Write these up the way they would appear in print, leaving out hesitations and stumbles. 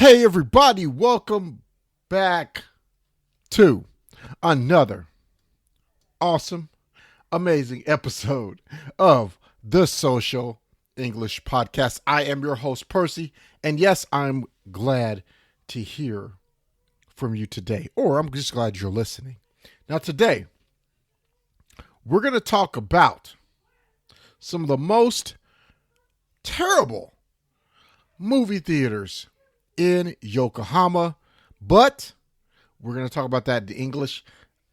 Hey everybody, welcome back to another awesome, amazing episode of the Social English Podcast. I am your host, Percy, and yes, I'm glad to hear from you today, or I'm just glad you're listening. Now today, we're going to talk about some of the most terrible movie theaters in Yokohama, but we're going to talk about that in English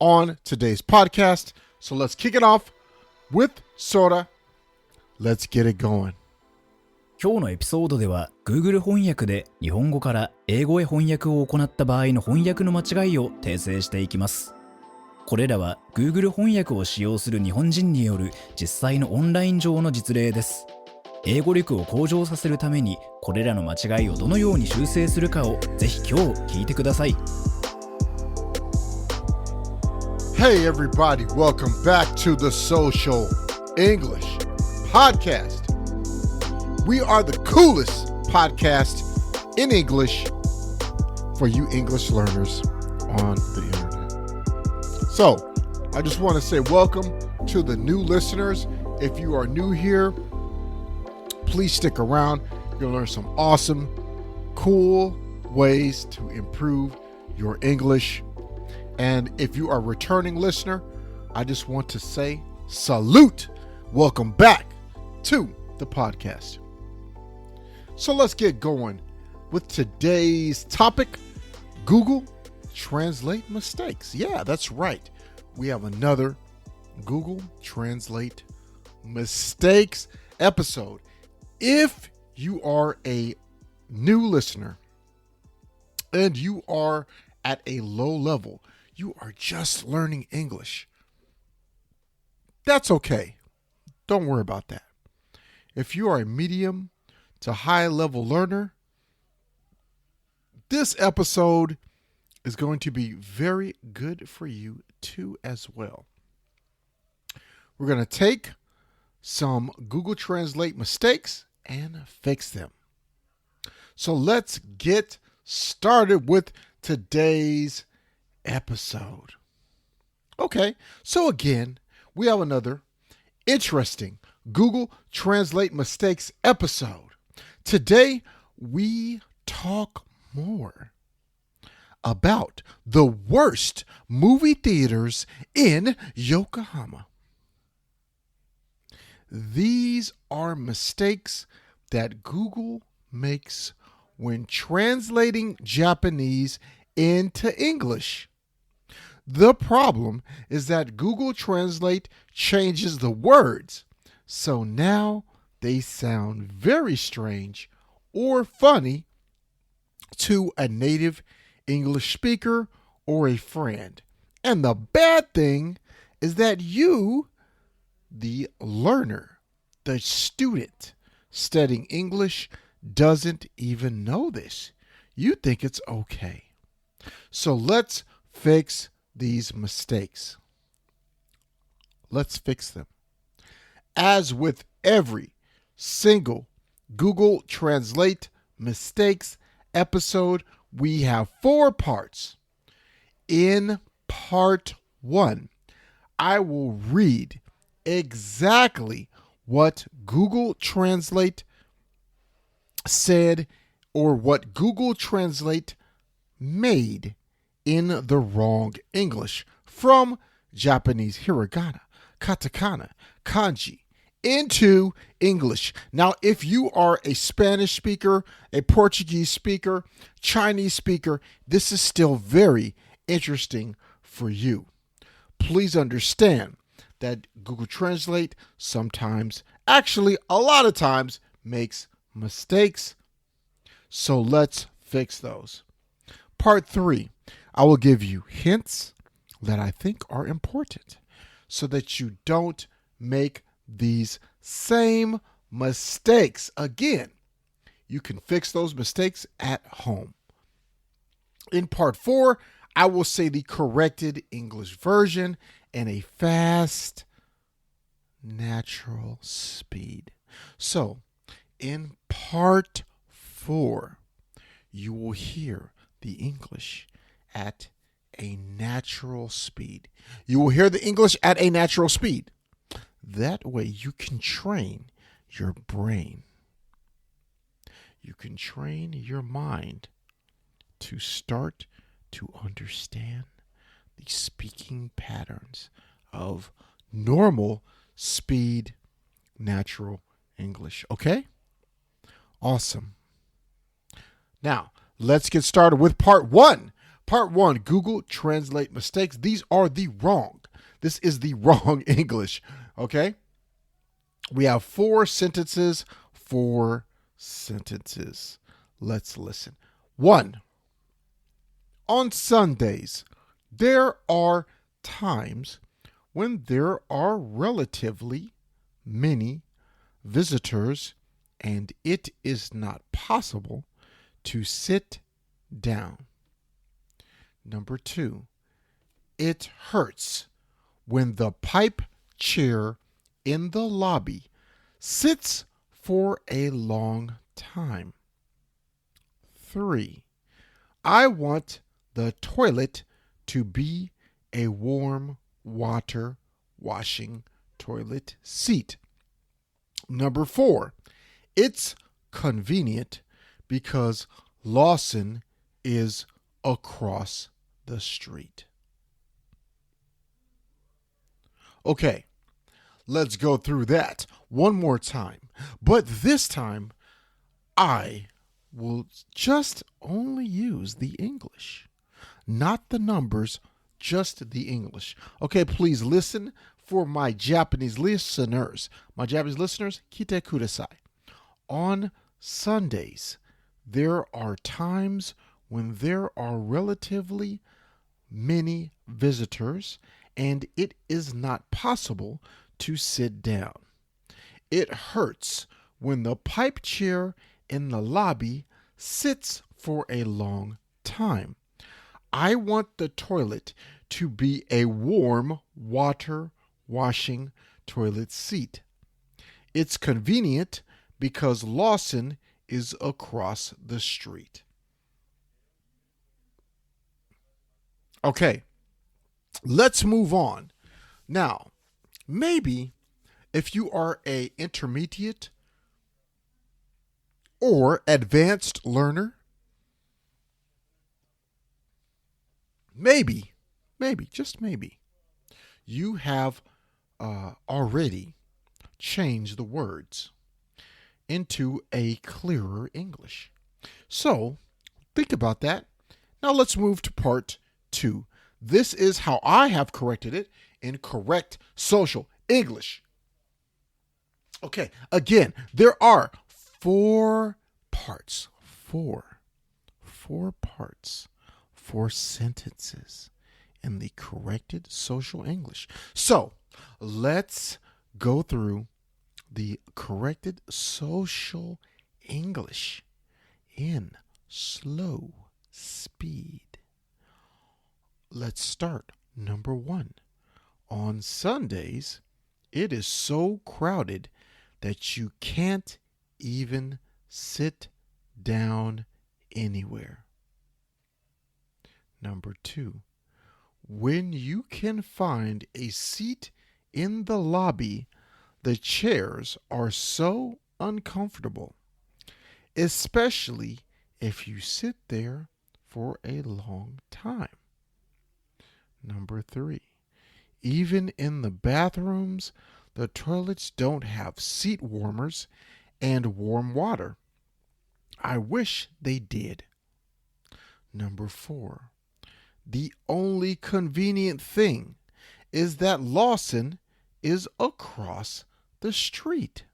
on today's podcast. So let's kick it off with Sora. Let's get it going. 今日のエピソードでは Google 翻訳で日本語から英語へ翻訳を行った場合の翻訳の間違いを訂正していきます。これらは Google 翻訳を使用する日本人による実際のオンライン上の実例です。英語力を向上させるためにこれらの間違いをどのように修正するかをぜひ今日聞いてください。Hey everybody, welcome back to the Social English Podcast. We are the coolest podcast in English for you English learners on the internet. So, I just want to say welcome to the new listeners. If you are new here, please stick around. You'll learn some awesome, cool ways to improve your English. And if you are a returning listener, I just want to say salute. Welcome back to the podcast. So let's get going with today's topic, Google Translate mistakes. Yeah, that's right. We have another Google Translate mistakes episode. If you are a new listener and you are at a low level, you are just learning English, that's okay. Don't worry about that. If you are a medium to high level learner, this episode is going to be very good for you too as well. We're going to take some Google Translate mistakes and fix them. So let's get started with today's episode. Okay, so again, we have another interesting Google Translate mistakes episode. Today, we talk more about the worst movie theaters in Yokohama. These are mistakes that Google makes when translating Japanese into English. The problem is that Google Translate changes the words, so now they sound very strange or funny to a native English speaker or a friend. And the bad thing is that you, the learner, the student studying English, doesn't even know this. You think it's okay. So let's fix these mistakes. Let's fix them. As with every single Google Translate mistakes episode, we have 4 parts. In part 1, I will read exactly what Google Translate said or what Google Translate made in the wrong English from Japanese hiragana, katakana, kanji into English. Now, if you are a Spanish speaker, a Portuguese speaker, Chinese speaker, this is still very interesting for you. Please understand that Google Translate sometimes, actually a lot of times, makes mistakes. So let's fix those. Part 3, I will give you hints that I think are important so that you don't make these same mistakes again. You can fix those mistakes at home. In part 4, I will say the corrected English version in a fast, natural speed. So, in part 4, you will hear the English at a natural speed. You will hear the English at a natural speed. That way you can train your brain. You can train your mind to start to understand the speaking patterns of normal speed natural English. Okay? Awesome. Now, let's get started with part one. Part one, Google Translate mistakes. These are the wrong. This is the wrong English. Okay? We have 4 sentences. 4 sentences. Let's listen. 1. On Sundays, there are times when there are relatively many visitors and it is not possible to sit down. Number 2, it hurts when the pipe chair in the lobby sits for a long time. 3, I want the toilet to be a warm water washing toilet seat. Number 4, it's convenient because Lawson is across the street. Okay, let's go through that one more time. But this time, I will just only use the English, not the numbers, just the English. Okay, please listen for my Japanese listeners. My Japanese listeners, kite kudasai. On Sundays, there are times when there are relatively many visitors and it is not possible to sit down. It hurts when the pipe chair in the lobby sits for a long time. I want the toilet to be a warm water washing toilet seat. It's convenient because Lawson is across the street. Okay, let's move on. Now, maybe if you are an intermediate or advanced learner, maybe, just maybe, you have already changed the words into a clearer English. So, think about that. Now let's move to part 2. This is how I have corrected it in correct social English. Okay, again, there are 4 parts. 4 parts, 4 sentences in the corrected social English. So, let's go through the corrected social English in slow speed. Let's start. Number 1. On Sundays, it is so crowded that you can't even sit down anywhere. Number 2. When you can find a seat in the lobby, the chairs are so uncomfortable, especially if you sit there for a long time. Number 3. Even in the bathrooms, the toilets don't have seat warmers and warm water. I wish they did. Number 4. The only convenient thing is that Lawson is across the street.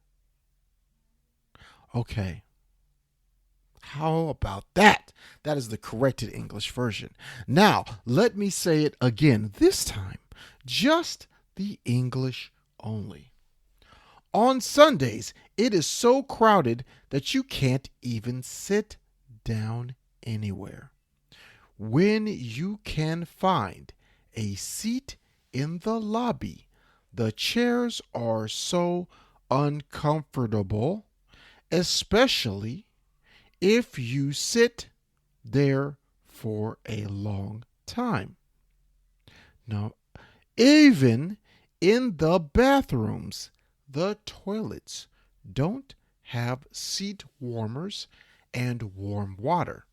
Okay. How about that? That is the corrected English version. Now, let me say it again. This time, just the English only. On Sundays, it is so crowded that you can't even sit down anywhere. When you can find a seat in the lobby, the chairs are so uncomfortable, especially if you sit there for a long time. Now, even in the bathrooms, the toilets don't have seat warmers and warm water.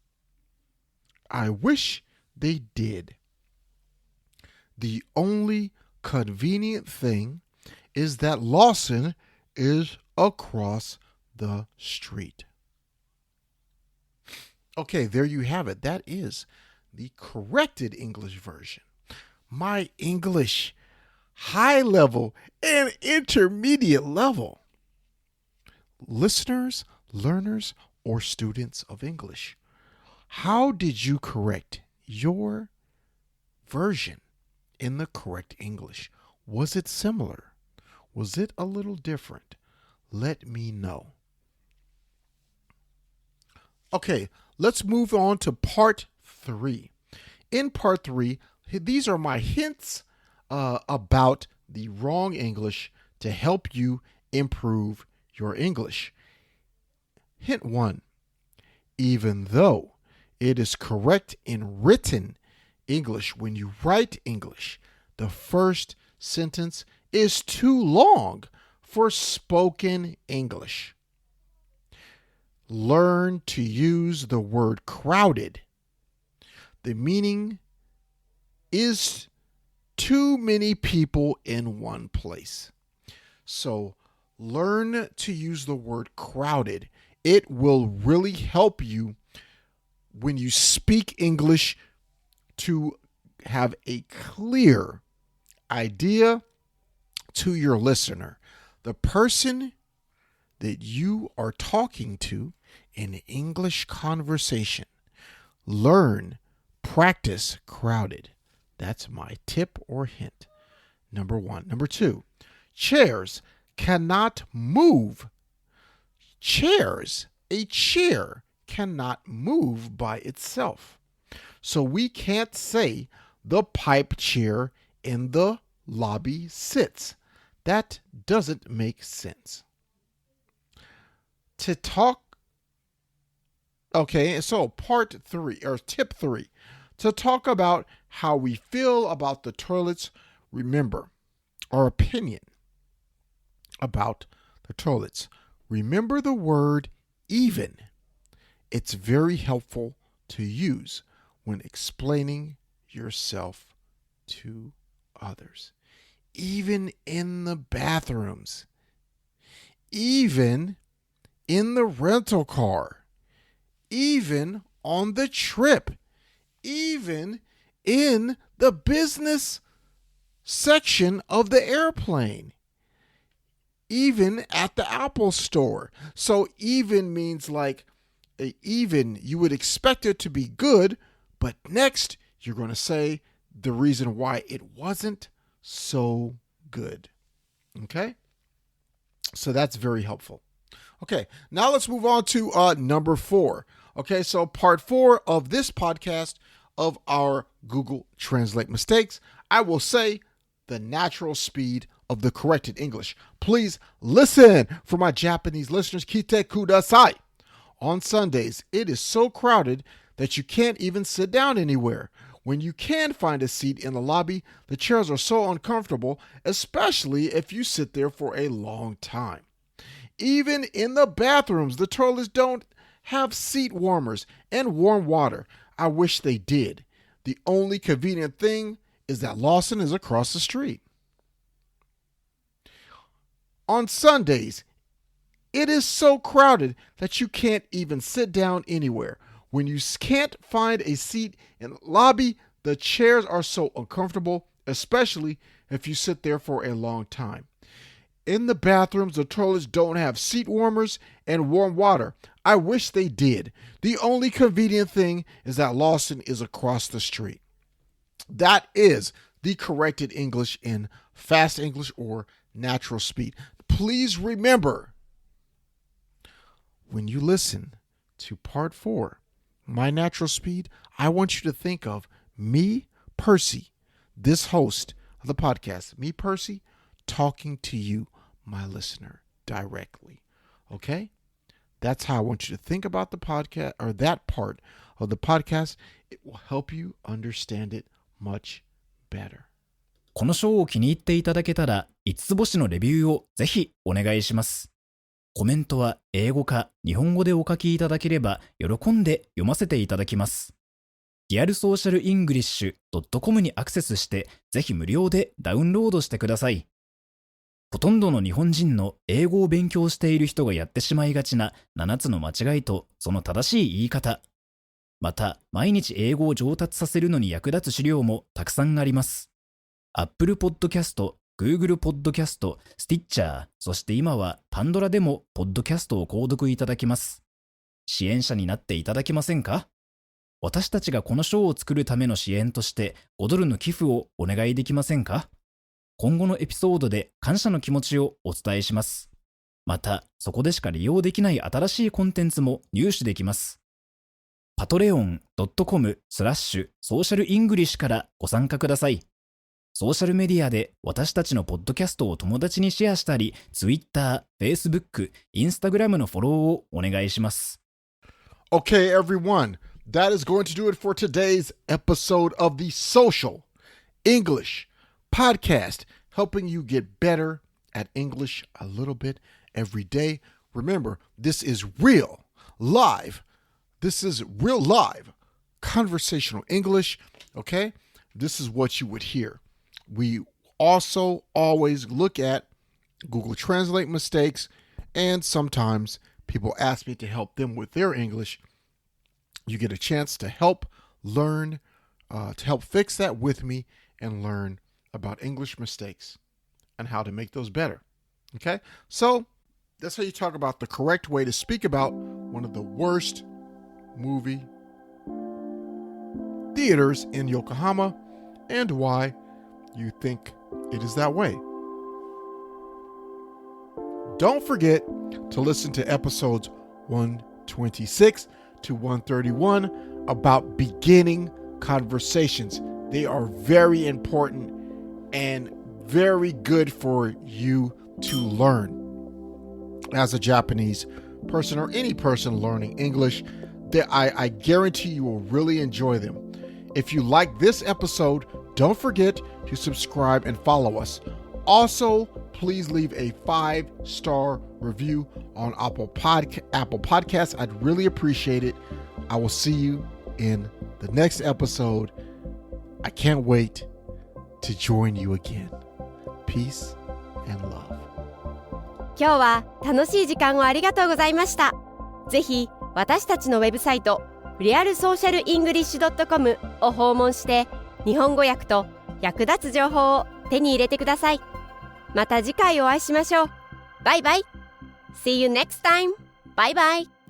I wish they did. The only convenient thing is that Lawson is across the street. Okay, there you have it. That is the corrected English version. My English, high level and intermediate level. Listeners, learners, or students of English, how did you correct your version in the correct English? Was it similar? Was it a little different? Let me know. Okay, let's move on to part 3. In part 3, these are my hints about the wrong English to help you improve your English. Hint 1. Even though it is correct in written English, when you write English, the first sentence is too long for spoken English. Learn to use the word crowded. The meaning is too many people in one place. So learn to use the word crowded. It will really help you when you speak English to have a clear idea to your listener. The person that you are talking to in English conversation. Learn, practice crowded. That's my tip or hint. Number 1. Number 2, chairs cannot move. A chair cannot move by itself. So we can't say the pipe chair in the lobby sits. That doesn't make sense. To talk, okay, so part 3 or tip 3, to talk about how we feel about the toilets, remember our opinion about the toilets. Remember the word even. It's very helpful to use when explaining yourself to others. Even in the bathrooms, even in the rental car, even on the trip, even in the business section of the airplane, even at the Apple store. So even means like even you would expect it to be good, but next you're going to say the reason why it wasn't so good. Okay? So that's very helpful. Okay, now let's move on to number 4. Okay, so part 4 of this podcast of our Google Translate mistakes, I will say the natural speed of the corrected English. Please listen. For my Japanese listeners, kite kudasai. On Sundays, it is so crowded that you can't even sit down anywhere. When you can find a seat in the lobby, the chairs are so uncomfortable, especially if you sit there for a long time. Even in the bathrooms, the toilets don't have seat warmers and warm water. I wish they did. The only convenient thing is that Lawson is across the street. On Sundays, it is so crowded that you can't even sit down anywhere. When you can't find a seat in the lobby, the chairs are so uncomfortable, especially if you sit there for a long time. In the bathrooms, the toilets don't have seat warmers and warm water. I wish they did. The only convenient thing is that Lawson is across the street. That is the corrected English in fast English or natural speed. Please remember, when you listen to part 4, my natural speed, I want you to think of me, Percy, this host of the podcast, me, Percy, talking to you, my listener, directly. Okay? That's how I want you to think about the podcast, or that part of the podcast. It will help you understand it much better. この章を気に入っていただけたら、5つ星のレビューをぜひお願いします。コメントは英語か日本語でお書きいただければ喜んで読ませていただきます。realsocialenglish.com にアクセスしてぜひ無料でダウンロードしてください。ほとんどの日本人の英語を勉強している人がやってしまいがちな7つの間違いとその正しい言い方。また、毎日英語を上達させるのに役立つ資料もたくさんあります。Apple Podcast、Google Podcast、Stitcher、そして今はパンドラでもポッドキャストを購読いただきます。支援者になっていただけませんか？私たちがこの章を作るための支援として$5の寄付をお願いできませんか？今後のエピソードで感謝の気持ちをお伝えします。また、そこでしか利用できない新しいコンテンツも入手できます。patreon.com/socialenglish からご参加ください。ソーシャルメディアで私たちのポッドキャストを友達にシェアしたり、Twitter、Facebook、Instagram のフォローをお願いします。Okay, everyone, that is going to do it for today's episode of the Social English Podcast, helping you get better at English a little bit every day. Remember, this is real, live. This is real live conversational English, okay? This is what you would hear. We also always look at Google Translate mistakes, and sometimes people ask me to help them with their English. You get a chance to help learn, to help fix that with me and learn about English mistakes and how to make those better. Okay? So that's how you talk about the correct way to speak about one of the worst movie theaters in Yokohama and why you think it is that way. Don't forget to listen to episodes 126 to 131 about beginning conversations. They are very important and very good for you to learn. As a Japanese person or any person learning English, I guarantee you will really enjoy them. If you like this episode, don't forget to subscribe and follow us. Also, please leave a 5-star review on Apple Podcasts. I'd really appreciate it. I will see you in the next episode. I can't wait to join you again. Peace and love. 今日は楽しい時間をありがとうございました。ぜひ私たちのウェブサイト realsocialenglish.com を訪問して日本語訳と役立つ情報を手に入れてください。また次回お会いしましょう。バイバイ。See you next time. Bye bye.